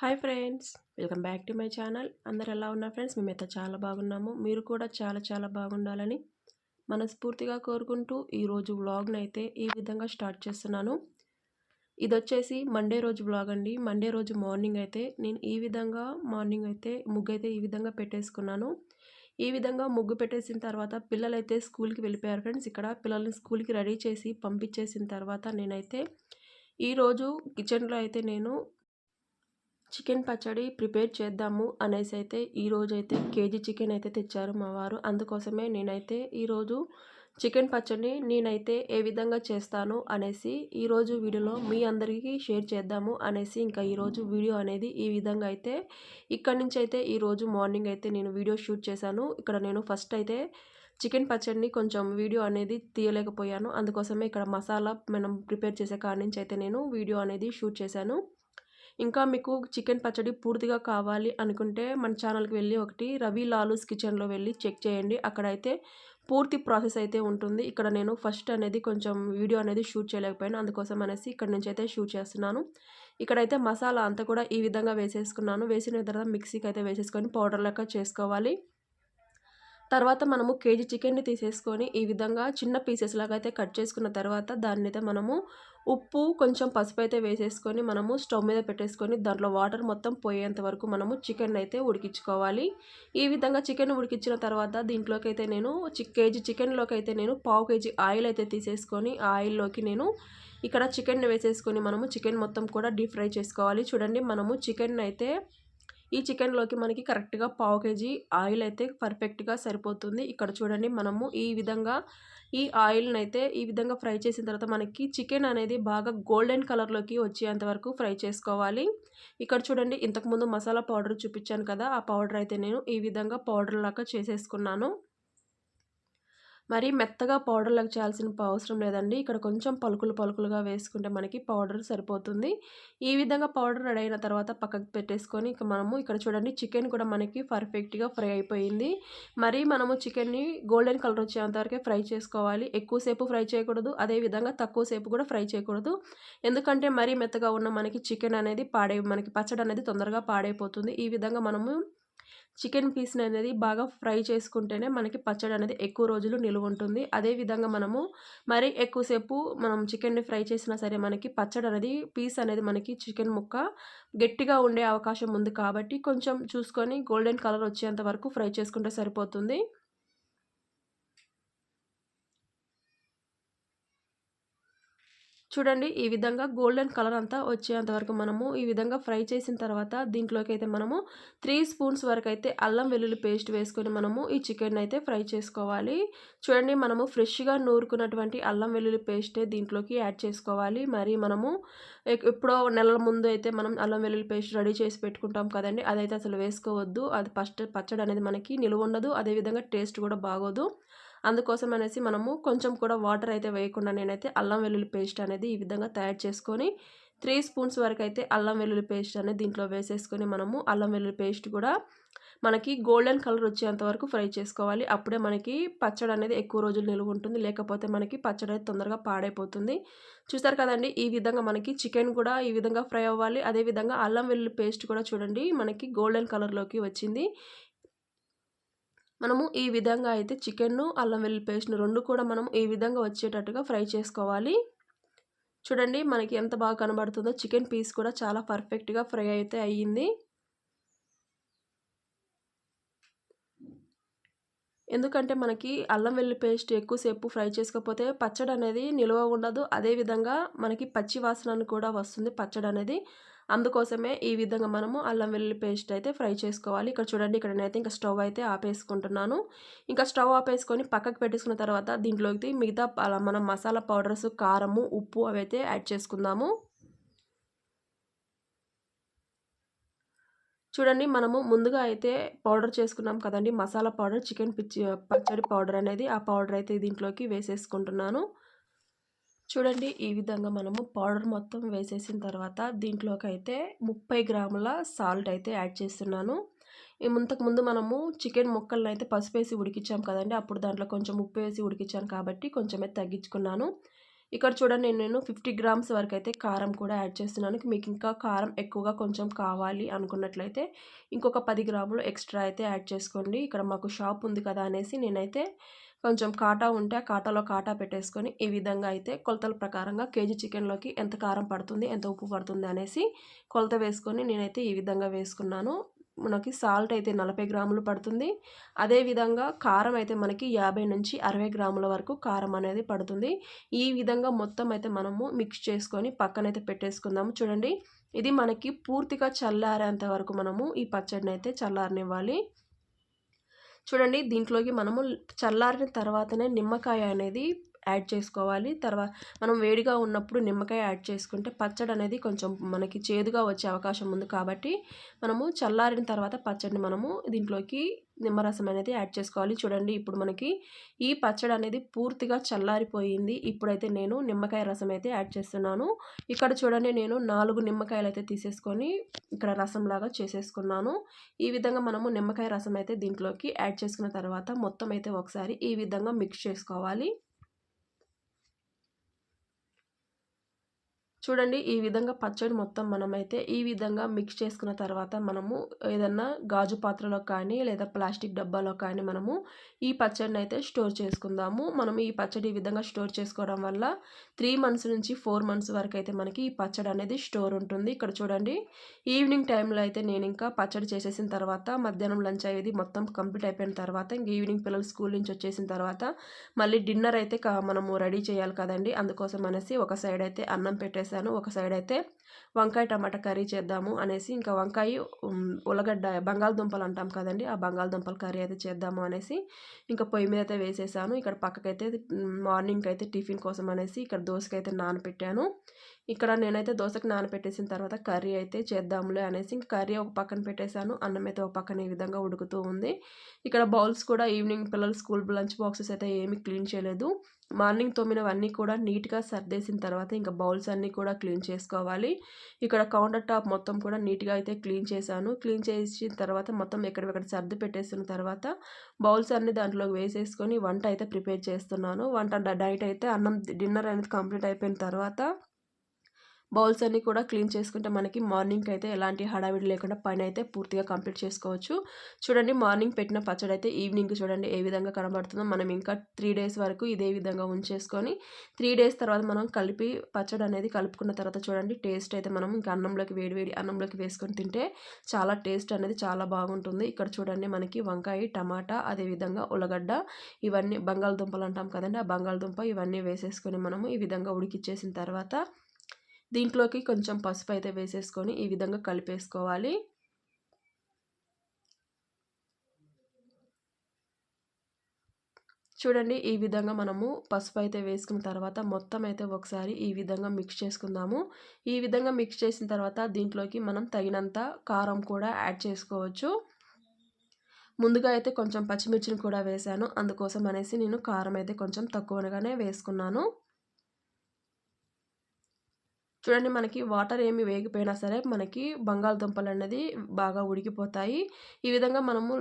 Hi friends, welcome back to my channel. అందరు ఎలా ఉన్నారు ఫ్రెండ్స్? మేమైతే చాలా బాగున్నాము. మీరు కూడా చాలా బాగుండాలని మనస్ఫూర్తిగా కోరుకుంటూ ఈరోజు వ్లాగ్ని అయితే ఈ విధంగా స్టార్ట్ చేస్తున్నాను. ఇది వచ్చేసి మండే రోజు వ్లాగ్ అండి. మండే రోజు మార్నింగ్ అయితే నేను ఈ విధంగా ముగ్గు అయితే ఈ విధంగా పెట్టేసుకున్నాను. ఈ విధంగా ముగ్గు పెట్టేసిన తర్వాత పిల్లలైతే స్కూల్కి వెళ్ళిపోయారు ఫ్రెండ్స్. ఇక్కడ పిల్లల్ని స్కూల్కి రెడీ చేసి పంపించేసిన తర్వాత నేనైతే ఈరోజు కిచెన్లో అయితే నేను చికెన్ పచ్చడి ప్రిపేర్ చేద్దాము అనేసి అయితే ఈరోజైతే కేజీ చికెన్ అయితే తెచ్చారు మా వారు. అందుకోసమే నేనైతే ఈరోజు చికెన్ పచ్చడిని నేనైతే ఏ విధంగా చేస్తాను అనేసి ఈరోజు వీడియోలో మీ అందరికీ షేర్ చేద్దాము అనేసి ఇంకా ఈరోజు వీడియో అనేది ఈ విధంగా అయితే ఇక్కడి నుంచి అయితే ఈరోజు మార్నింగ్ అయితే నేను వీడియో షూట్ చేశాను. ఇక్కడ నేను ఫస్ట్ అయితే చికెన్ పచ్చడిని కొంచెం వీడియో అనేది తీయలేకపోయాను. అందుకోసమే ఇక్కడ మసాలా మనం ప్రిపేర్ చేసే కాడి నుంచి అయితే నేను వీడియో అనేది షూట్ చేశాను. ఇంకా మీకు చికెన్ పచ్చడి పూర్తిగా కావాలి అనుకుంటే మన ఛానల్కి వెళ్ళి ఒకటి రవి లాలూస్ కిచెన్లో వెళ్ళి చెక్ చేయండి. అక్కడైతే పూర్తి ప్రాసెస్ అయితే ఉంటుంది. ఇక్కడ నేను ఫస్ట్ అనేది కొంచెం వీడియో అనేది షూట్ చేయలేకపోయాను. అందుకోసం అనేసి ఇక్కడ నుంచి అయితే షూట్ చేస్తున్నాను. ఇక్కడైతే మసాలా అంతా కూడా ఈ విధంగా వేసేసుకున్నాను. వేసిన తర్వాత మిక్సీకి అయితే వేసేసుకొని పౌడర్ లెక్క చేసుకోవాలి. తర్వాత మనము కేజీ చికెన్ని తీసేసుకొని ఈ విధంగా చిన్న పీసెస్ లాగా అయితే కట్ చేసుకున్న తర్వాత దాన్ని అయితే మనము ఉప్పు కొంచెం పసుపు అయితే వేసేసుకొని మనము స్టవ్ మీద పెట్టేసుకొని దాంట్లో వాటర్ మొత్తం పోయేంత వరకు మనము చికెన్ అయితే ఉడికించుకోవాలి. ఈ విధంగా చికెన్ ఉడికించిన తర్వాత దీంట్లోకి అయితే నేను కేజీ చికెన్లోకి అయితే నేను పావు కేజీ ఆయిల్ అయితే తీసేసుకొని ఆ ఆయిల్లోకి నేను ఇక్కడ చికెన్ వేసేసుకొని మనము చికెన్ మొత్తం కూడా డీప్ ఫ్రై చేసుకోవాలి. చూడండి, మనము చికెన్ అయితే ఈ చికెన్లోకి మనకి కరెక్ట్గా పావు కేజీ ఆయిల్ అయితే పర్ఫెక్ట్గా సరిపోతుంది. ఇక్కడ చూడండి, మనము ఈ విధంగా ఈ ఆయిల్ని అయితే ఈ విధంగా ఫ్రై చేసిన తర్వాత మనకి చికెన్ అనేది బాగా గోల్డెన్ కలర్లోకి వచ్చేంత వరకు ఫ్రై చేసుకోవాలి. ఇక్కడ చూడండి, ఇంతకుముందు మసాలా పౌడర్ చూపించాను కదా, ఆ పౌడర్ అయితే నేను ఈ విధంగా పౌడర్ లాగా చేసేసుకున్నాను. మరి మెత్తగా పౌడర్లకు చేయాల్సిన అవసరం లేదండి. ఇక్కడ కొంచెం పలుకులుగా వేసుకుంటే మనకి పౌడర్ సరిపోతుంది. ఈ విధంగా పౌడర్ రెడీ అయిన తర్వాత పక్కకు పెట్టేసుకొని ఇక మనము ఇక్కడ చూడండి, చికెన్ కూడా మనకి పర్ఫెక్ట్గా ఫ్రై అయిపోయింది. మరి మనము చికెన్ని గోల్డెన్ కలర్ వచ్చేంత వరకే ఫ్రై చేసుకోవాలి. ఎక్కువసేపు ఫ్రై చేయకూడదు, అదేవిధంగా తక్కువ సేపు కూడా ఫ్రై చేయకూడదు. ఎందుకంటే మరీ మెత్తగా ఉన్న మనకి చికెన్ అనేది మనకి పచ్చడి అనేది తొందరగా పాడైపోతుంది. ఈ విధంగా మనము చికెన్ పీస్ని అనేది బాగా ఫ్రై చేసుకుంటేనే మనకి పచ్చడి అనేది ఎక్కువ రోజులు నిలువ ఉంటుంది. అదేవిధంగా మనము మరీ ఎక్కువసేపు మనం చికెన్ని ఫ్రై చేసినా సరే మనకి పచ్చడి అనేది పీస్ అనేది మనకి చికెన్ ముక్క గట్టిగా ఉండే అవకాశం ఉంది. కాబట్టి కొంచెం చూసుకొని గోల్డెన్ కలర్ వచ్చేంత వరకు ఫ్రై చేసుకుంటే సరిపోతుంది. చూడండి, ఈ విధంగా గోల్డెన్ కలర్ అంతా వచ్చేంత వరకు మనము ఈ విధంగా ఫ్రై చేసిన తర్వాత దీంట్లోకి అయితే మనము 3 స్పూన్స్ వరకు అయితే అల్లం వెల్లుల్లి పేస్ట్ వేసుకొని మనము ఈ చికెన్ అయితే ఫ్రై చేసుకోవాలి. చూడండి, మనము ఫ్రెష్గా నూరుకున్నటువంటి అల్లం వెల్లుల్లి పేస్టే దీంట్లోకి యాడ్ చేసుకోవాలి. మరి మనము ఎప్పుడో నెలల ముందు అయితే మనం అల్లం వెల్లుల్లి పేస్ట్ రెడీ చేసి పెట్టుకుంటాం కదండి, అదైతే అసలు వేసుకోవద్దు. అది ఫస్ట్ పచ్చడి అనేది మనకి నిలువ ఉండదు, అదేవిధంగా టేస్ట్ కూడా బాగోదు. అందుకోసం అనేసి మనము కొంచెం కూడా వాటర్ అయితే వేయకుండా నేనైతే అల్లం వెల్లుల్లి పేస్ట్ అనేది ఈ విధంగా తయారు చేసుకొని 3 స్పూన్స్ వరకు అయితే అల్లం వెల్లుల్లి పేస్ట్ అనేది దీంట్లో వేసేసుకొని మనము అల్లం వెల్లుల్లి పేస్ట్ కూడా మనకి గోల్డెన్ కలర్ వచ్చేంత వరకు ఫ్రై చేసుకోవాలి. అప్పుడే మనకి పచ్చడి అనేది ఎక్కువ రోజులు నిలువ ఉంటుంది. లేకపోతే మనకి పచ్చడి అనేది తొందరగా పాడైపోతుంది. చూస్తారు కదండి, ఈ విధంగా మనకి చికెన్ కూడా ఈ విధంగా ఫ్రై అవ్వాలి. అదేవిధంగా అల్లం వెల్లుల్లి పేస్ట్ కూడా చూడండి మనకి గోల్డెన్ కలర్లోకి వచ్చింది. మనము ఈ విధంగా అయితే చికెన్ను అల్లం వెల్లుల్లి పేస్ట్ను రెండు కూడా మనం ఈ విధంగా వచ్చేటట్టుగా ఫ్రై చేసుకోవాలి. చూడండి, మనకి ఎంత బాగా కనబడుతుందో చికెన్ పీస్ కూడా చాలా పర్ఫెక్ట్గా ఫ్రై అయితే అయ్యింది. ఎందుకంటే మనకి అల్లం వెల్లుల్లి పేస్ట్ ఎక్కువసేపు ఫ్రై చేసుకోకపోతే పచ్చడి అనేది నిల్వ ఉండదు. అదేవిధంగా మనకి పచ్చి వాసన కూడా వస్తుంది పచ్చడి అనేది. అందుకోసమే ఈ విధంగా మనము అల్లం వెల్లుల్లి పేస్ట్ అయితే ఫ్రై చేసుకోవాలి. ఇక్కడ చూడండి, ఇక్కడ నేనైతే ఇంకా స్టవ్ అయితే ఆపేసుకుంటున్నాను. ఇంకా స్టవ్ ఆపేసుకొని పక్కకు పెట్టేసుకున్న తర్వాత దీంట్లోకి మిగతా మనం మసాలా పౌడర్స్, కారము, ఉప్పు అవైతే యాడ్ చేసుకుందాము. చూడండి, మనము ముందుగా అయితే పౌడర్ చేసుకున్నాం కదండి, మసాలా పౌడర్, చికెన్ పచ్చడి పౌడర్ అనేది, ఆ పౌడర్ అయితే దీంట్లోకి వేసేసుకుంటున్నాను. చూడండి, ఈ విధంగా మనము పౌడర్ మొత్తం వేసేసిన తర్వాత దీంట్లోకి అయితే 30 గ్రాముల సాల్ట్ అయితే యాడ్ చేస్తున్నాను. ఇంతకుముందు మనము చికెన్ ముక్కలను అయితే పసుపు వేసి ఉడికించాం కదండి, అప్పుడు దాంట్లో కొంచెం ఉప్పు వేసి ఉడికించాను కాబట్టి కొంచెం అయితే తగ్గించుకున్నాను. ఇక్కడ చూడండి నేను 50 గ్రామ్స్ వరకు అయితే కారం కూడా యాడ్ చేస్తున్నాను. మీకు ఇంకా కారం ఎక్కువగా కొంచెం కావాలి అనుకున్నట్లయితే ఇంకొక 10 గ్రాములు ఎక్స్ట్రా అయితే యాడ్ చేసుకోండి. ఇక్కడ మాకు షాప్ ఉంది కదా అనేసి నేనైతే కొంచెం కాటా ఉంటే ఆ కాటాలో కాటా పెట్టేసుకొని ఈ విధంగా అయితే కొలతల ప్రకారంగా కేజీ చికెన్‌లోకి ఎంత కారం పడుతుంది, ఎంత ఉప్పు పడుతుంది అనేసి కొలత వేసుకొని నేనైతే ఈ విధంగా వేసుకున్నాను. మనకి సాల్ట్ అయితే 40 గ్రాములు పడుతుంది. అదేవిధంగా కారం అయితే మనకి 50-60 గ్రాముల వరకు కారం అనేది పడుతుంది. ఈ విధంగా మొత్తం అయితే మనము మిక్స్ చేసుకొని పక్కనైతే పెట్టేసుకుందాము. చూడండి ఇది మనకి పూర్తిగా చల్లారేంత వరకు మనము ఈ పచ్చడినైతే చల్లారనివ్వాలి. చూడండి దీంట్లోకి మనము చల్లారిన తర్వాతనే నిమ్మకాయ అనేది యాడ్ చేసుకోవాలి. మనం వేడిగా ఉన్నప్పుడు నిమ్మకాయ యాడ్ చేసుకుంటే పచ్చడి అనేది కొంచెం మనకి చేదుగా వచ్చే అవకాశం ఉంది కాబట్టి మనము చల్లారిన తర్వాత పచ్చడిని మనము దీంట్లోకి నిమ్మరసం అనేది యాడ్ చేసుకోవాలి. చూడండి ఇప్పుడు మనకి ఈ పచ్చడి అనేది పూర్తిగా చల్లారిపోయింది. ఇప్పుడైతే నేను నిమ్మకాయ రసం అయితే యాడ్ చేస్తున్నాను. ఇక్కడ చూడండి నేను 4 నిమ్మకాయలు అయితే తీసేసుకొని ఇక్కడ రసంలాగా చేసేసుకున్నాను. ఈ విధంగా మనము నిమ్మకాయ రసం అయితే దీంట్లోకి యాడ్ చేసుకున్న తర్వాత మొత్తం అయితే ఒకసారి ఈ విధంగా మిక్స్ చేసుకోవాలి. చూడండి ఈ విధంగా పచ్చడి మొత్తం మనమైతే ఈ విధంగా మిక్స్ చేసుకున్న తర్వాత మనము ఏదన్నా గాజు పాత్రలో కానీ లేదా ప్లాస్టిక్ డబ్బాలో కానీ మనము ఈ పచ్చడిని అయితే స్టోర్ చేసుకుందాము. మనం ఈ పచ్చడి ఈ విధంగా స్టోర్ చేసుకోవడం వల్ల 3 మంత్స్ నుంచి 4 మంత్స్ వరకు అయితే మనకి ఈ పచ్చడి అనేది స్టోర్ ఉంటుంది. ఇక్కడ చూడండి ఈవినింగ్ టైంలో అయితే నేను ఇంకా పచ్చడి చేసేసిన తర్వాత మధ్యాహ్నం లంచ్ అయ్యేది మొత్తం కంప్లీట్ అయిపోయిన తర్వాత ఇంక ఈవినింగ్ పిల్లలు స్కూల్ నుంచి వచ్చేసిన తర్వాత మళ్ళీ డిన్నర్ అయితే మనము రెడీ చేయాలి కదండి. అందుకోసం అనేసి ఒక సైడ్ అయితే అన్నం పెట్టేసి ఒక సైడ్ అయితే వంకాయ టమాటా కర్రీ చేద్దాము అనేసి ఇంకా వంకాయ ఉల్లగడ్డ బంగాళదుంపలు అంటాం కదండి ఆ బంగాళదుంపల కర్రీ అయితే చేద్దాము అనేసి ఇంకా పొయ్యి మీద అయితే వేసేసాను. ఇక్కడ పక్కకైతే మార్నింగ్ అయితే టిఫిన్ కోసం అనేసి ఇక్కడ దోసకైతే నానబెట్టాను. ఇక్కడ నేనైతే దోసకి నానబెట్టేసిన తర్వాత కర్రీ అయితే చేద్దాంలే అనేసి ఇంకా కర్రీ ఒక పక్కన పెట్టేశాను. అన్నం అయితే ఒక పక్కన ఈ విధంగా ఉడుకుతూ ఉంది. ఇక్కడ బౌల్స్ కూడా ఈవినింగ్ పిల్లలు స్కూల్ లంచ్ బాక్సెస్ అయితే ఏమీ క్లీన్ చేయలేదు. మార్నింగ్ తోమినవన్నీ కూడా నీట్గా సర్దేసిన తర్వాత ఇంకా బౌల్స్ అన్నీ కూడా క్లీన్ చేసుకోవాలి. ఇక్కడ కౌంటర్ టాప్ మొత్తం కూడా నీట్గా అయితే క్లీన్ చేశాను. క్లీన్ చేసిన తర్వాత మొత్తం ఎక్కడికక్కడ సర్ది పెట్టేసిన తర్వాత బౌల్స్ అన్నీ దాంట్లోకి వేసేసుకొని వంట అయితే ప్రిపేర్ చేస్తున్నాను. వంట నైట్ అయితే అన్నం డిన్నర్ అనేది కంప్లీట్ అయిపోయిన తర్వాత బౌల్స్ అన్నీ కూడా క్లీన్ చేసుకుంటే మనకి మార్నింగ్కి అయితే ఎలాంటి హడావిడి లేకుండా పని అయితే పూర్తిగా కంప్లీట్ చేసుకోవచ్చు. చూడండి మార్నింగ్ పెట్టిన పచ్చడి అయితే ఈవినింగ్ చూడండి ఏ విధంగా కనబడుతుందో. మనం ఇంకా 3 డేస్ వరకు ఇదే విధంగా ఉంచేసుకొని 3 డేస్ తర్వాత మనం పచ్చడి అనేది కలుపుకున్న తర్వాత చూడండి టేస్ట్ అయితే మనం ఇంకా అన్నంలోకి వేడి అన్నంలోకి వేసుకొని తింటే చాలా టేస్ట్ అనేది చాలా బాగుంటుంది. ఇక్కడ చూడండి మనకి వంకాయ టమాటా అదేవిధంగా ఉల్లగడ్డ ఇవన్నీ బంగాళదుంపలు అంటాం కదండి ఆ బంగాళదుంప ఇవన్నీ వేసేసుకొని మనము ఈ విధంగా ఉడికిచ్చేసిన తర్వాత దీంట్లోకి కొంచెం పసుపు అయితే వేసేసుకొని ఈ విధంగా కలిపేసుకోవాలి. చూడండి ఈ విధంగా మనము పసుపు అయితే వేసుకున్న తర్వాత మొత్తం అయితే ఒకసారి ఈ విధంగా మిక్స్ చేసుకుందాము. ఈ విధంగా మిక్స్ చేసిన తర్వాత దీంట్లోకి మనం తగినంత కారం కూడా యాడ్ చేసుకోవచ్చు. ముందుగా అయితే కొంచెం పచ్చిమిర్చిని కూడా వేశాను. అందుకోసం అనేసి నేను కారం అయితే కొంచెం తక్కువగానే వేసుకున్నాను. చూడండి మనకి వాటర్ ఏమి వేగిపోయినా సరే మనకి బంగాళదుంపలు అనేది బాగా ఉడికిపోతాయి. ఈ విధంగా మనము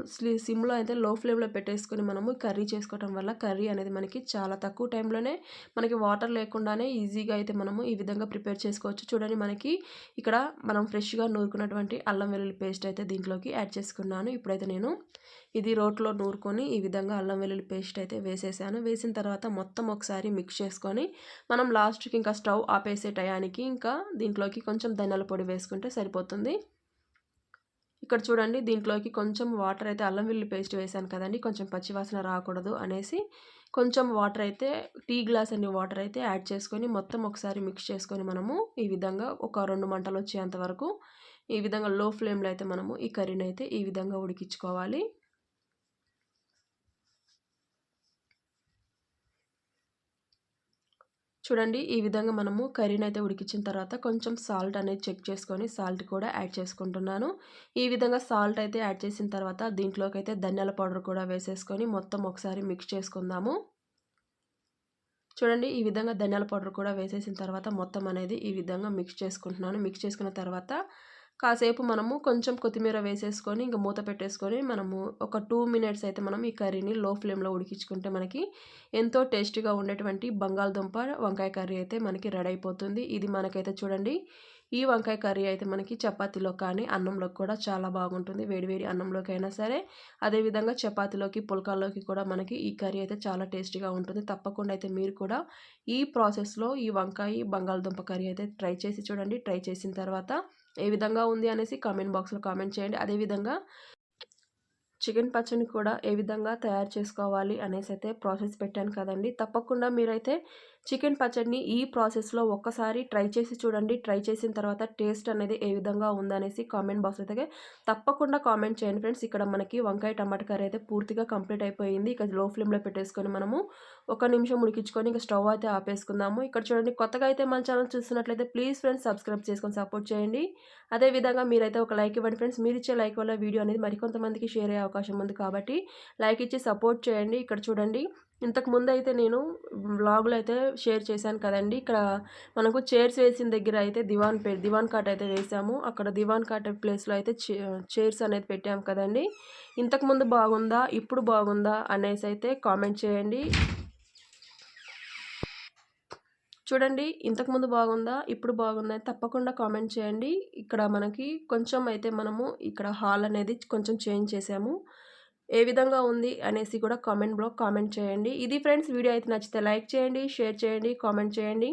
సిమ్లో అయితే లో ఫ్లేమ్లో పెట్టేసుకొని మనము కర్రీ చేసుకోవటం వల్ల కర్రీ అనేది మనకి చాలా తక్కువ టైంలోనే మనకి వాటర్ లేకుండానే ఈజీగా అయితే మనము ఈ విధంగా ప్రిపేర్ చేసుకోవచ్చు. చూడండి మనకి ఇక్కడ మనం ఫ్రెష్గా నూరుకున్నటువంటి అల్లం వెల్లుల్లి పేస్ట్ అయితే దీంట్లోకి యాడ్ చేసుకున్నాను. ఇప్పుడైతే నేను ఇది రోట్లో నూరుకొని ఈ విధంగా అల్లం వెల్లుల్లి పేస్ట్ అయితే వేసేసాను. వేసిన తర్వాత మొత్తం ఒకసారి మిక్స్ చేసుకొని మనం లాస్ట్కి ఇంకా స్టవ్ ఆపేసే టయానికి ఇంకా దీంట్లోకి కొంచెం ధనియాల పొడి వేసుకుంటే సరిపోతుంది. ఇక్కడ చూడండి దీంట్లోకి కొంచెం వాటర్ అయితే అల్లం వెల్లుల్లి పేస్ట్ వేసాను కదండి కొంచెం పచ్చివాసన రాకూడదు అనేసి కొంచెం వాటర్ అయితే టీ గ్లాస్ అన్ని వాటర్ అయితే యాడ్ చేసుకొని మొత్తం ఒకసారి మిక్స్ చేసుకొని మనము ఈ విధంగా ఒక 2 మంటలు వచ్చేంత వరకు ఈ విధంగా లో ఫ్లేమ్లో అయితే మనము ఈ కర్రీని అయితే ఈ విధంగా ఉడికించుకోవాలి. చూడండి ఈ విధంగా మనము కర్రీని అయితే ఉడికించిన తర్వాత కొంచెం సాల్ట్ అనేది చెక్ చేసుకొని సాల్ట్ కూడా యాడ్ చేసుకుంటున్నాను. ఈ విధంగా సాల్ట్ అయితే యాడ్ చేసిన తర్వాత దీంట్లోకి అయితే ధనియాల పౌడర్ కూడా వేసేసుకొని మొత్తం ఒకసారి మిక్స్ చేసుకుందాము. చూడండి ఈ విధంగా ధనియాల పౌడర్ కూడా వేసేసిన తర్వాత మొత్తం అనేది ఈ విధంగా మిక్స్ చేసుకుంటున్నాను. మిక్స్ చేసుకున్న తర్వాత కాసేపు మనము కొంచెం కొత్తిమీర వేసేసుకొని ఇంక మూత పెట్టేసుకొని మనము ఒక 2 మినిట్స్ అయితే మనం ఈ కర్రీని లో ఫ్లేమ్లో ఉడికించుకుంటే మనకి ఎంతో టేస్టీగా ఉండేటువంటి బంగాళదుంప వంకాయ కర్రీ అయితే మనకి రెడీ అయిపోతుంది. ఇది మనకైతే చూడండి, ఈ వంకాయ కర్రీ అయితే మనకి చపాతీలో కానీ అన్నంలోకి కూడా చాలా బాగుంటుంది. వేడివేడి అన్నంలోకి అయినా సరే, అదేవిధంగా చపాతీలోకి పుల్కాల్లోకి కూడా మనకి ఈ కర్రీ అయితే చాలా టేస్టీగా ఉంటుంది. తప్పకుండా అయితే మీరు కూడా ఈ ప్రాసెస్లో ఈ వంకాయ బంగాళదుంప కర్రీ అయితే ట్రై చేసి చూడండి. ట్రై చేసిన తర్వాత ఏ విధంగా ఉంది అనేసి కామెంట్ బాక్స్లో కామెంట్ చేయండి. అదేవిధంగా చికెన్ పచ్చడిని కూడా ఏ విధంగా తయారు చేసుకోవాలి అనేసి అయితే ప్రాసెస్ పెట్టాను కదండి. తప్పకుండా మీరైతే చికెన్ పచ్చడిని ఈ ప్రాసెస్లో ఒక్కసారి ట్రై చేసి చూడండి. ట్రై చేసిన తర్వాత టేస్ట్ అనేది ఏ విధంగా ఉందనేసి కామెంట్ బాక్స్ అయితే తప్పకుండా కామెంట్ చేయండి ఫ్రెండ్స్. ఇక్కడ మనకి వంకాయ టమాటా కర్రీ అయితే పూర్తిగా కంప్లీట్ అయిపోయింది. ఇక లో ఫ్లేమ్లో పెట్టేసుకొని మనము 1 నిమిషం ఉడికించుకొని ఇక స్టవ్ అయితే ఆపేసుకుందాము. ఇక్కడ చూడండి, కొత్తగా అయితే మన ఛానల్ చూస్తున్నట్లయితే ప్లీజ్ ఫ్రెండ్స్ సబ్స్క్రైబ్ చేసుకొని సపోర్ట్ చేయండి. అదేవిధంగా మీరైతే ఒక లైక్ ఇవ్వండి ఫ్రెండ్స్. మీరు ఇచ్చే లైక్ వల్ల వీడియో అనేది మరికొంతమందికి షేర్ అయ్యే అవకాశం ఉంది కాబట్టి లైక్ ఇచ్చి సపోర్ట్ చేయండి. ఇక్కడ చూడండి, ఇంతకుముందు అయితే నేను వ్లాగ్లో అయితే షేర్ చేశాను కదండి. ఇక్కడ మనకు చైర్స్ వేసిన దగ్గర అయితే దివాన్ కాట్ అయితే వేసాము. అక్కడ దివాన్ కాట్ ప్లేస్లో అయితే చైర్స్ అనేది పెట్టాము కదండి. ఇంతకుముందు బాగుందా ఇప్పుడు బాగుందా అనేసి అయితే కామెంట్ చేయండి. చూడండి, ఇంతకుముందు బాగుందా ఇప్పుడు బాగుందా అని తప్పకుండా కామెంట్ చేయండి. ఇక్కడ మనకి కొంచెం అయితే మనము ఇక్కడ హాల్ అనేది కొంచెం చేంజ్ చేసాము. ఏ విధంగా ఉంది అనేసి కూడా కామెంట్‌లో కామెంట్ చేయండి. ఇది ఫ్రెండ్స్, వీడియో అయితే నచ్చితే లైక్ చేయండి, షేర్ చేయండి, కామెంట్ చేయండి.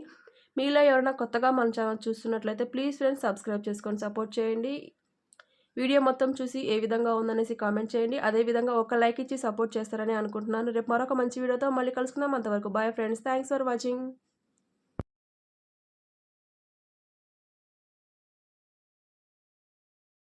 మీలో ఎవరైనా కొత్తగా మన ఛానల్ చూస్తున్నట్లయితే ప్లీజ్ ఫ్రెండ్స్ సబ్స్క్రైబ్ చేసుకొని సపోర్ట్ చేయండి. వీడియో మొత్తం చూసి ఏ విధంగా ఉందనేసి కామెంట్ చేయండి. అదేవిధంగా ఒక లైక్ ఇచ్చి సపోర్ట్ చేస్తారని అనుకుంటున్నాను. రేపు మరొక మంచి వీడియోతో మళ్ళీ కలుసుకుందాం. అంతవరకు bye friends. Thanks for watching.